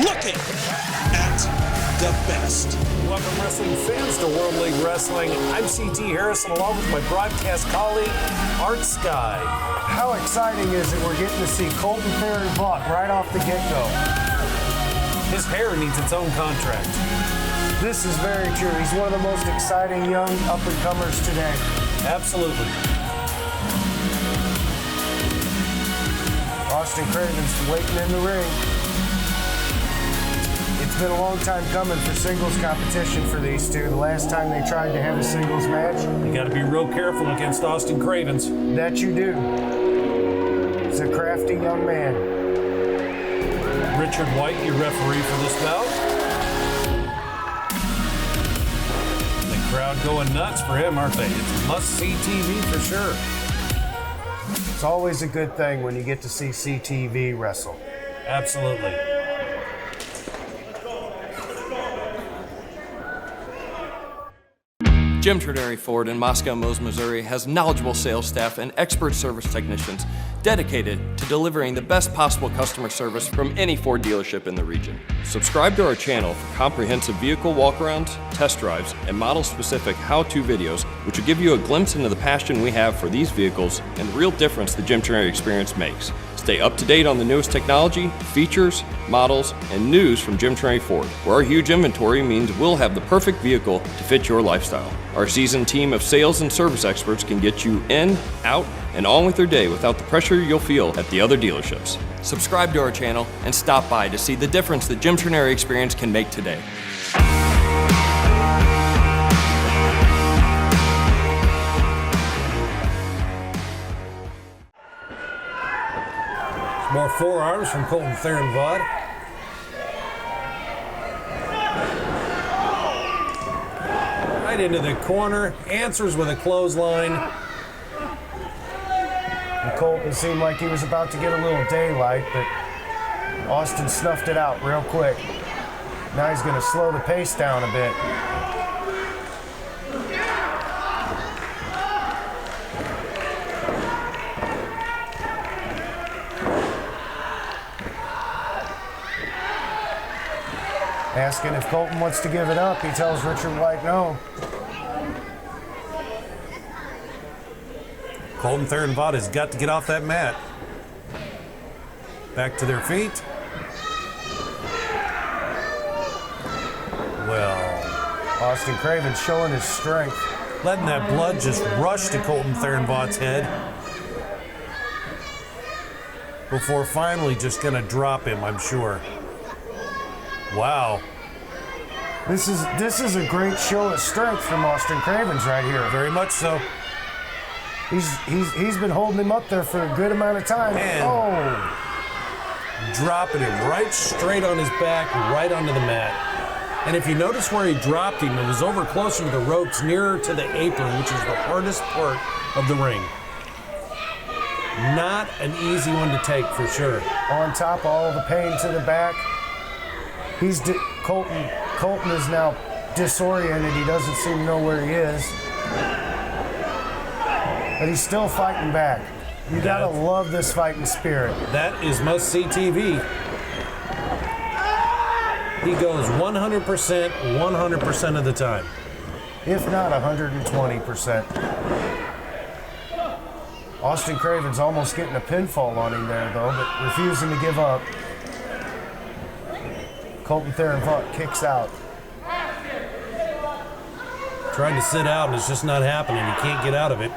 looking at the best. Welcome, wrestling fans, to World League Wrestling. I'm CT Harrison, along with my broadcast colleague, Art Sky. How exciting is it we're getting to see Colton, Theron, Vaught right off the get-go. His hair needs its own contract. This is very true. He's one of the most exciting young up-and-comers today. Absolutely. Austin Cravens waiting in the ring. It's been a long time coming for singles competition for these two. The last time they tried to have a singles match. You got to be real careful against Austin Cravens. That you do. He's a crafty young man. Richard White, your referee for this bout. The crowd going nuts for him, aren't they? It's must-see TV for sure. It's always a good thing when you get to see CTV wrestle. Absolutely. Trenary Ford in Moscow Mills, Missouri has knowledgeable sales staff and expert service technicians dedicated to delivering the best possible customer service from any Ford dealership in the region. Subscribe to our channel for comprehensive vehicle walkarounds, test drives, and model-specific how-to videos, which will give you a glimpse into the passion we have for these vehicles and the real difference the Trenary experience makes. Stay up to date on the newest technology, features, models, and news from Trenary Ford, where our huge inventory means we'll have the perfect vehicle to fit your lifestyle. Our seasoned team of sales and service experts can get you in, out, and on with your day without the pressure you'll feel at the other dealerships. Subscribe to our channel and stop by to see the difference the Trenary experience can make today. More forearms from Colton, Theron, Vaught. Right into the corner, answers with a clothesline. And Colton seemed like he was about to get a little daylight, but Austin snuffed it out real quick. Now he's going to slow the pace down a bit. Asking if Colton wants to give it up, he tells Richard White no. Colton, Theron, Vaught has got to get off that mat. Back to their feet. Well, Austin Cravens showing his strength. letting that blood just rush to Colton, Theron, Vaught's head before finally just going to drop him, I'm sure. Wow. This is a great show of strength from Austin Cravens right here. Very much so. He's been holding him up there for a good amount of time. And dropping him right straight on his back, right onto the mat. And if you notice where he dropped him, it was over closer to the ropes, nearer to the apron, which is the hardest part of the ring. Not an easy one to take for sure. On top of all the pain to the back, Colton is now disoriented. He doesn't seem to know where he is. But he's still fighting back. You gotta love this fighting spirit. That is must-see TV. He goes 100% of the time. If not 120%. Austin Cravens almost getting a pinfall on him there, though, but refusing to give up. Colton Theron Vaught kicks out. Trying to sit out, and it's just not happening. He can't get out of it.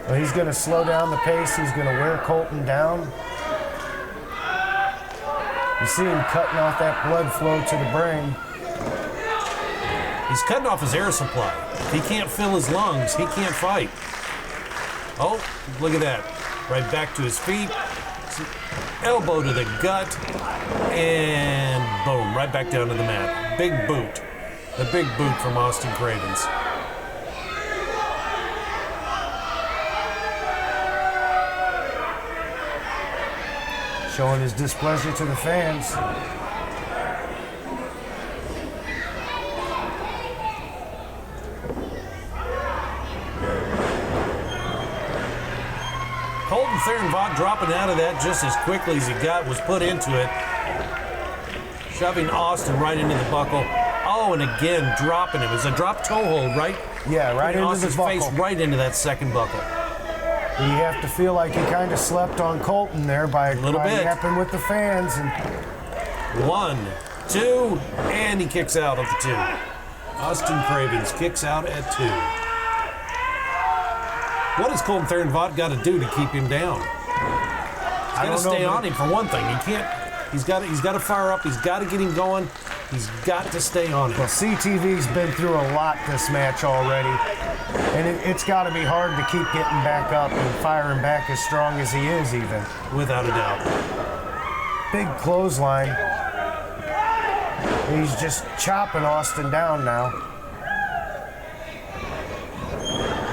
Well, he's going to slow down the pace. He's going to wear Colton down. You see him cutting off that blood flow to the brain. He's cutting off his air supply. If he can't fill his lungs, he can't fight. Oh, look at that. Right back to his feet. Elbow to the gut. And boom, right back down to the mat. Big boot. The big boot from Austin Cravens. Showing his displeasure to the fans. Colton Colton Theron Vaught dropping out of that just as quickly as he was put into it. Shoving Austin right into the buckle. Oh, and again, dropping it. It was a drop toe hold, right? Yeah, right into Austin's the buckle. face right into that second buckle. You have to feel like he kind of slept on Colton there by yapping with the fans. And 1, 2, and he kicks out of the 2. Austin Cravens kicks out at 2. What has Colton Theron Vaught got to do to keep him down? He's got to stay on him for one thing. He can't. He's got to fire up. He's got to get him going. He's got to stay on him. Well, CTV's been through a lot this match already, and it's got to be hard to keep getting back up and firing back as strong as he is, even. Without a doubt. Big clothesline. He's just chopping Austin down now.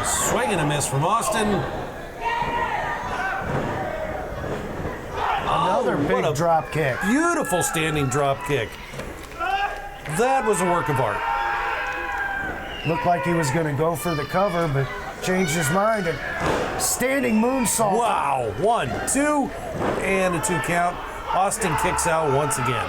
Swing and a miss from Austin. Another big drop kick. Beautiful standing drop kick. That was a work of art. Looked like he was going to go for the cover, but changed his mind. And standing moonsault. Wow. 1, 2, and a 2 count. Austin kicks out once again.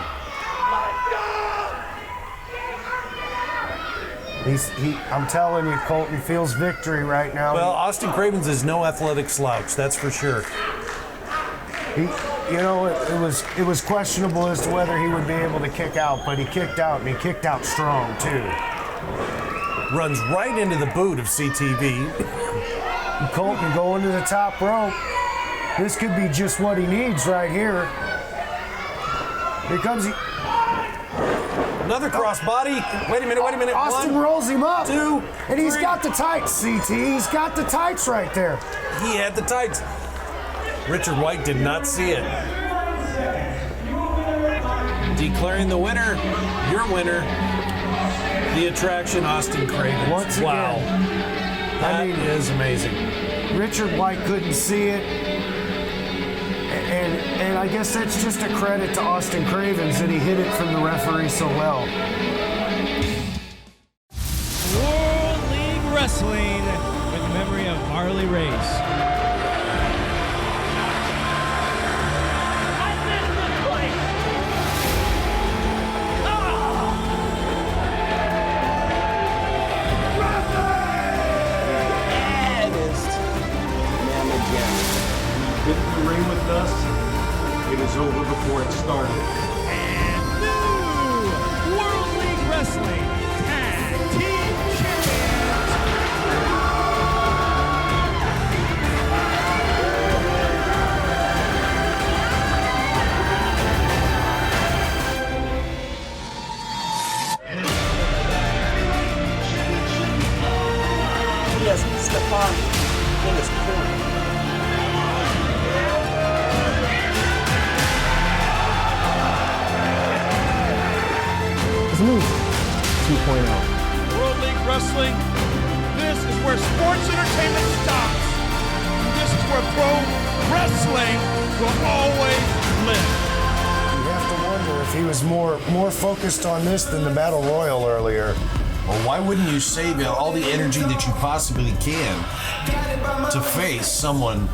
I'm telling you, Colton feels victory right now. Well, Austin Cravens is no athletic slouch, that's for sure. It was questionable as to whether he would be able to kick out, but he kicked out, and he kicked out strong too. Runs right into the boot of CTV. And Colton going to the top rope. This could be just what he needs right here. Here comes he. Another crossbody. Wait a minute. Austin 1, rolls him up. 2, and he's 3. got the tights, CT. He's got the tights right there. He had the tights. Richard White did not see it. Declaring the winner, your winner, the attraction, Austin Cravens. Once again. Wow. That is amazing. Richard White couldn't see it. And I guess that's just a credit to Austin Cravens that he hit it from the referee so well. World League Wrestling with the memory of Harley Race. Didn't you ring with us? It is over before it started. And new World League Wrestling Tag Team Champions. He has Stefan in his corner. World League Wrestling, this is where sports entertainment stops. This is where pro wrestling will always live. You have to wonder if he was more focused on this than the Battle Royal earlier. Well, why wouldn't you save all the energy that you possibly can to face someone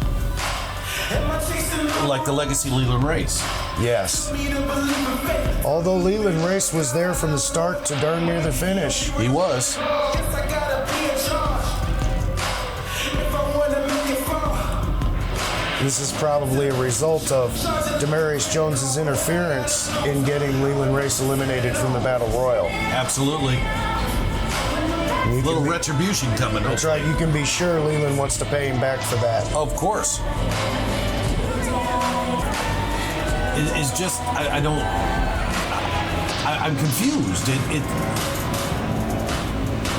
like the Legacy Leland Race? Yes. Although Leland Race was there from the start to darn near the finish. He was. This is probably a result of DaMarius Jones's interference in getting Leland Race eliminated from the Battle Royal. Absolutely. A little retribution coming. That's right. You can be sure Leland wants to pay him back for that. Of course. It's just, I'm confused.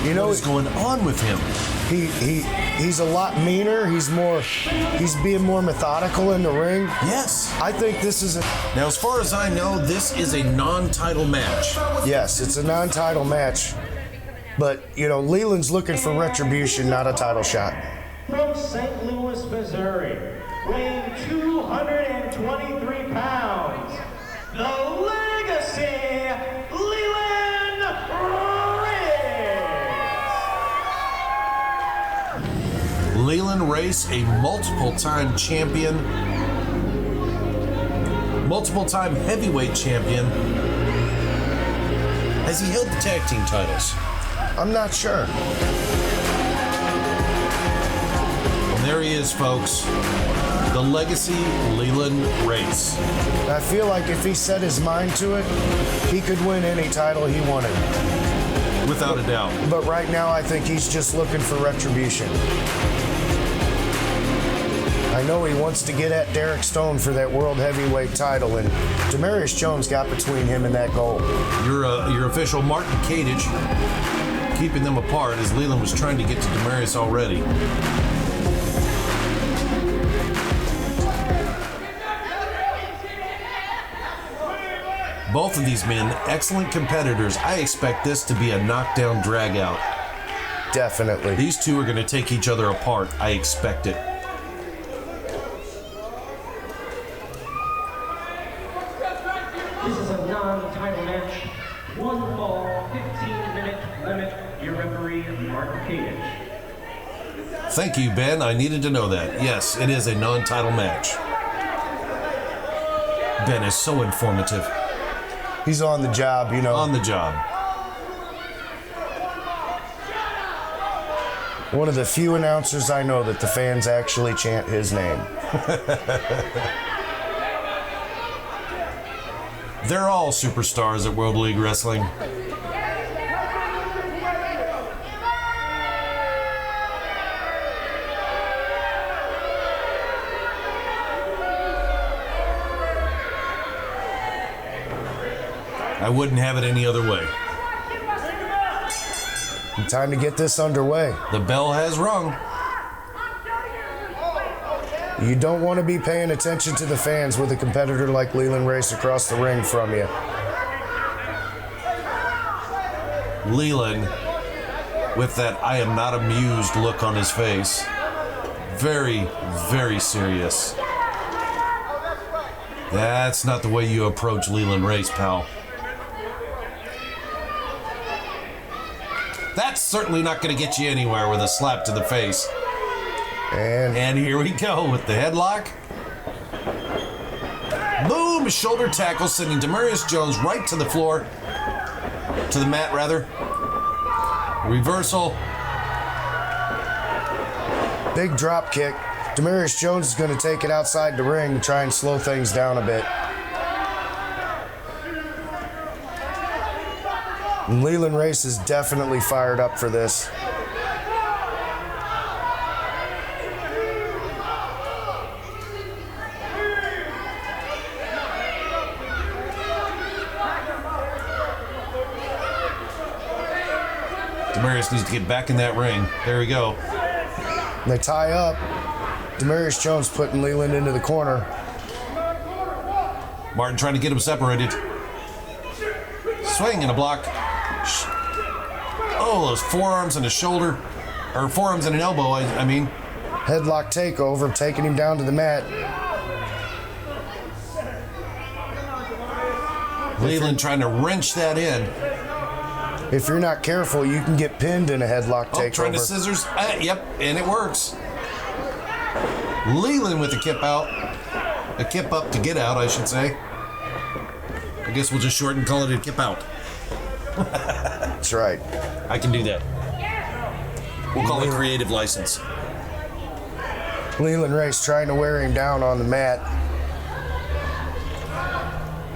You know what is going on with him? He's a lot meaner. He's being more methodical in the ring. Yes. I think this is Now, as far as I know, this is a non-title match. Yes, it's a non-title match. But, Leland's looking for retribution, not a title shot. From St. Louis, Missouri, weighing 223 pounds, the Legacy Leland Riggs. Leland Race, a multiple-time champion, multiple-time heavyweight champion. Has he held the tag team titles? I'm not sure. And there he is, folks. The legacy Leland Race. I feel like if he set his mind to it, he could win any title he wanted. Without a doubt. But right now, I think he's just looking for retribution. I know he wants to get at Derek Stone for that World Heavyweight title, and DaMarius Jones got between him and that goal. Your official Martin Kadich keeping them apart as Leland was trying to get to DaMarius already. Both of these men, excellent competitors. I expect this to be a knockdown drag-out. Definitely. These two are going to take each other apart. I expect it. This is a non-title match. 1 fall, 15-minute limit. Your referee, Martin Kadich. Thank you, Ben. I needed to know that. Yes, it is a non-title match. Ben is so informative. He's on the job, you know. On the job. One of the few announcers I know that the fans actually chant his name. They're all superstars at World League Wrestling. I wouldn't have it any other way. Time to get this underway. The bell has rung. You don't want to be paying attention to the fans with a competitor like Leland Race across the ring from you. Leland, with that I am not amused look on his face. Very, very serious. That's not the way you approach Leland Race, pal. That's certainly not going to get you anywhere with a slap to the face. And here we go with the headlock. Boom! Shoulder tackle, sending DaMarius Jones right to the floor. To the mat, rather. Reversal. Big drop kick. DaMarius Jones is going to take it outside the ring to try and slow things down a bit. And Leland Race is definitely fired up for this. DaMarius needs to get back in that ring. There we go. And they tie up. DaMarius Jones putting Leland into the corner. Martin trying to get him separated. Swing and a block. Oh, those forearms and a shoulder. Or forearms and an elbow, I mean. Headlock takeover, taking him down to the mat. Leland trying to wrench that in. If you're not careful, you can get pinned in a headlock takeover. Trying to scissors. Yep, and it works. Leland with a kip out. A kip up to get out, I should say. I guess we'll just shorten and call it a kip out. That's right. I can do that. We'll call it creative license. Leland Race trying to wear him down on the mat.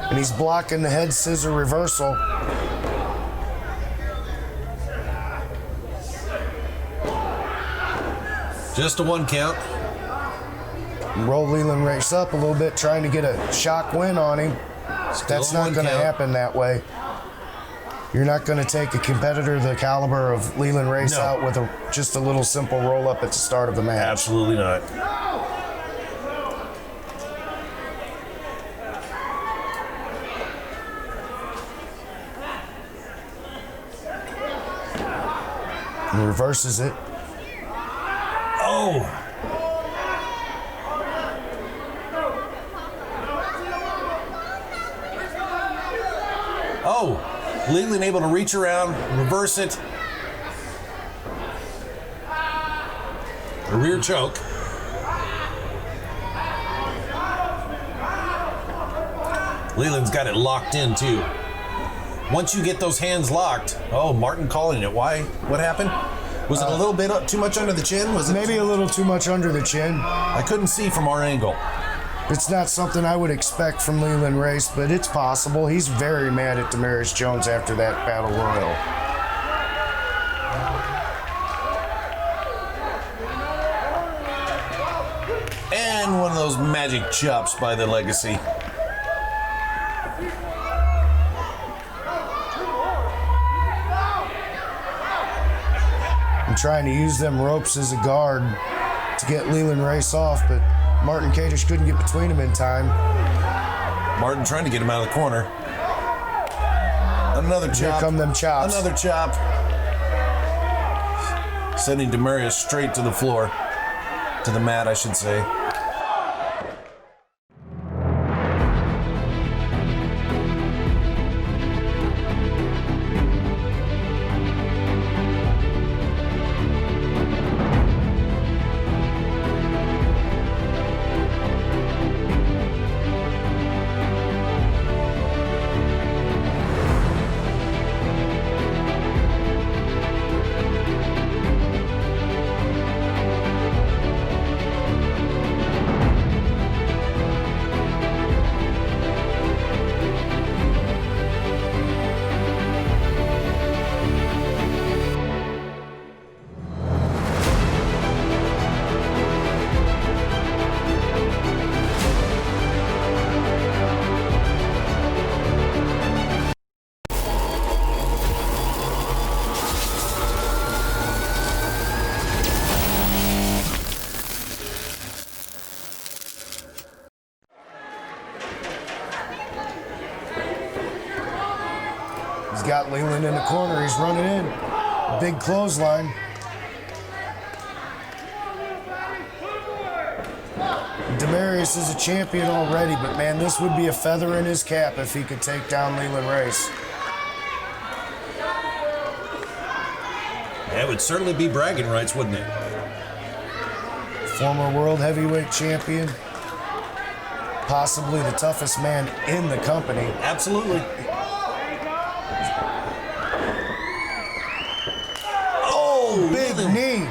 And he's blocking the head scissor reversal. Just a 1 count. Roll Leland Race up a little bit, trying to get a shock win on him. That's not going to happen that way. You're not going to take a competitor the caliber of Leland Race out with just a little simple roll up at the start of the match. Absolutely not. And reverses it. Oh! Oh! Leland able to reach around, reverse it. A rear choke. Leland's got it locked in too. Once you get those hands locked, oh, Martin calling it. Why? What happened? Was it a little bit too much under the chin? Was it maybe a little too much under the chin? I couldn't see from our angle. It's not something I would expect from Leland Race, but it's possible. He's very mad at DaMarius Jones after that battle royal. And one of those magic chops by the Legacy. Trying to use them ropes as a guard to get Leland Race off, but Martin Kadish couldn't get between them in time. Martin trying to get him out of the corner. Another chop. Here come them chops. Another chop. Sending DaMarius straight to the floor. To the mat, I should say. Got Leland in the corner. He's running in. Big clothesline. DaMarius is a champion already, but man, this would be a feather in his cap if he could take down Leland Race. That would certainly be bragging rights, wouldn't it? Former world heavyweight champion. Possibly the toughest man in the company. Absolutely. Big knee.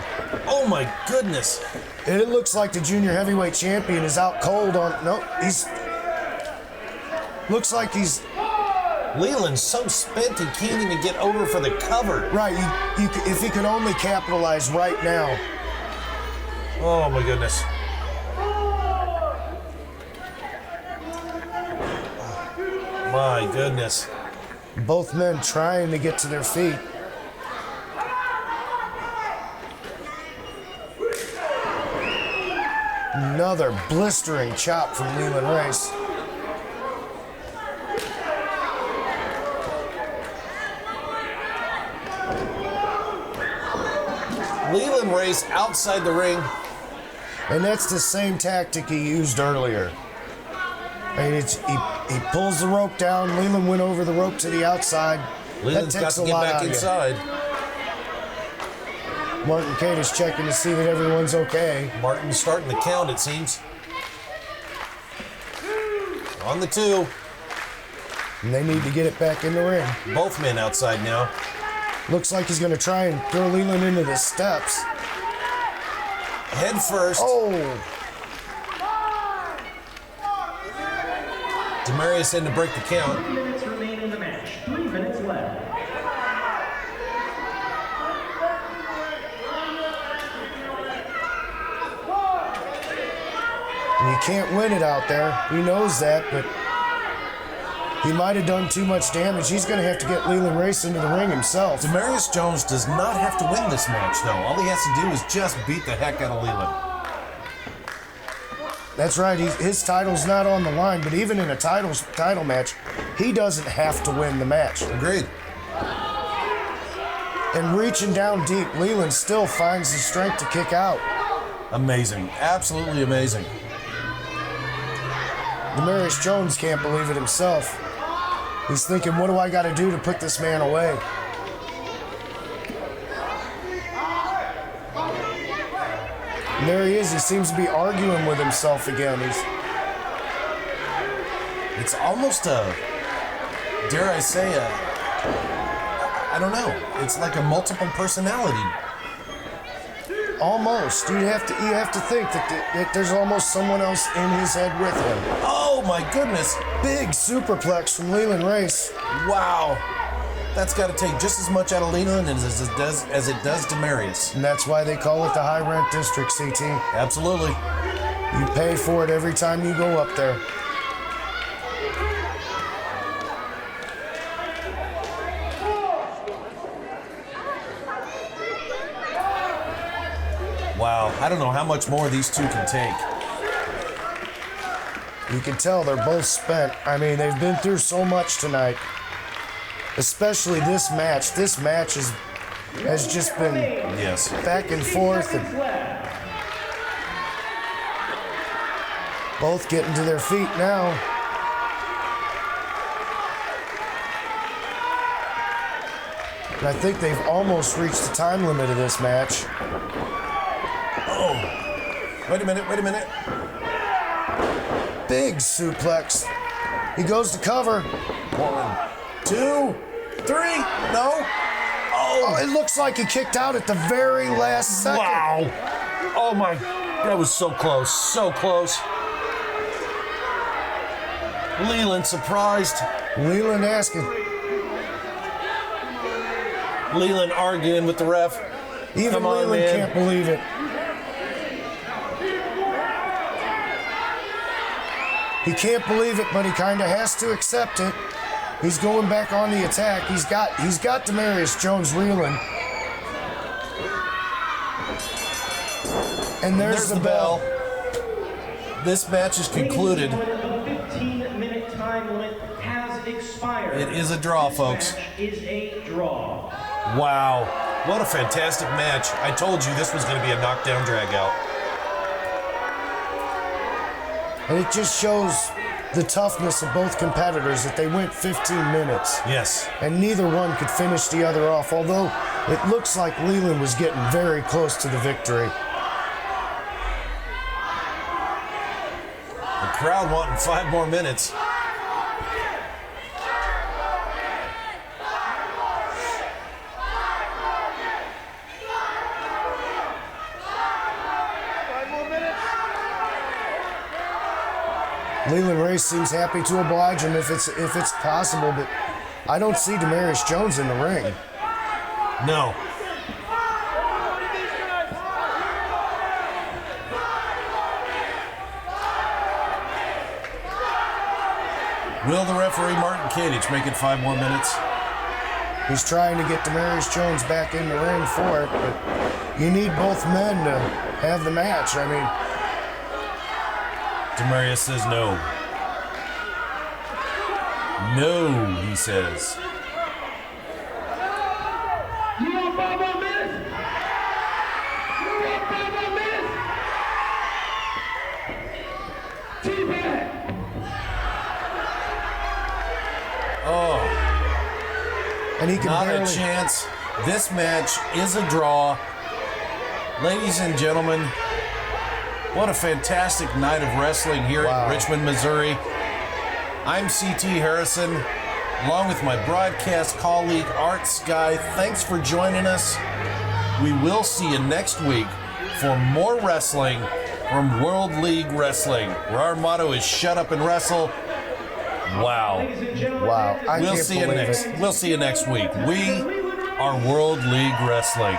Oh my goodness. It looks like the junior heavyweight champion is out cold on. Nope, he's. Looks like he's. Leland's so spent he can't even get over for the cover. Right, if he could only capitalize right now. Oh my goodness. My goodness. Both men trying to get to their feet. Another blistering chop from Leland Race. Leland Race outside the ring. And that's the same tactic he used earlier. I mean, he pulls the rope down. Leland went over the rope to the outside. Leland's that got takes to a get lot back out inside. of you. Martin Kadish checking to see that everyone's okay. Martin's starting the count, it seems. On the 2. And they need to get it back in the ring. Both men outside now. Looks like he's going to try and throw Leland into the steps. Head first. Oh! DaMarius in to break the count. 3 minutes remain in the match. 3 minutes left. And you can't win it out there. He knows that, but he might have done too much damage. He's going to have to get Leland Race into the ring himself. DaMarius Jones does not have to win this match, though. All he has to do is just beat the heck out of Leland. That's right. His title's not on the line, but even in a title match, he doesn't have to win the match. Agreed. And reaching down deep, Leland still finds the strength to kick out. Amazing. Absolutely amazing. DaMarius Jones can't believe it himself. He's thinking, what do I got to do to put this man away? And there he is. He seems to be arguing with himself again. It's almost a, dare I say, I don't know. It's like a multiple personality. Almost. You have to think that there's almost someone else in his head with him. Oh my goodness. Big superplex from Leland Race. Wow. That's got to take just as much out of Leland as it does DaMarius. And that's why they call it the high rent district, CT. Absolutely. You pay for it every time you go up there. Wow. I don't know how much more these two can take. You can tell they're both spent. I mean, they've been through so much tonight. Especially this match. This match has just been back and forth. And both getting to their feet now. And I think they've almost reached the time limit of this match. Oh, wait a minute. Big suplex. He goes to cover. 1, 2, 3, no. Oh, it looks like he kicked out at the very last second. Wow. Oh my, that was so close, so close. Leland surprised. Leland asking. Leland arguing with the ref. Even Come on, Leland man. can't believe it. He can't believe it, but he kind of has to accept it. He's going back on the attack. He's got DaMarius Jones reeling. And there's the bell. This match is concluded. The 15-minute time limit has expired. It is a draw, folks. This match is a draw. Wow. What a fantastic match. I told you this was going to be a knockdown drag-out. And it just shows the toughness of both competitors that they went 15 minutes. Yes. And neither one could finish the other off, although it looks like Leland was getting very close to the victory. The crowd wanting 5 more minutes. Leland Race seems happy to oblige him if it's possible, but I don't see DaMarius Jones in the ring. No. Will the referee Martin Kadich make it 5 more minutes? He's trying to get DaMarius Jones back in the ring for it, but you need both men to have the match. I mean, DaMarius says no. No, he says. You want 5 more minutes? You want 5 more minutes? T-Bag. Oh, and he can not barely. a chance. This match is a draw. Ladies and gentlemen, what a fantastic night of wrestling here in Richmond, Missouri. I'm CT Harrison, along with my broadcast colleague, Art Sky. Thanks for joining us. We will see you next week for more wrestling from World League Wrestling, where our motto is shut up and wrestle. Wow. Wow. We'll see you next week. We are World League Wrestling.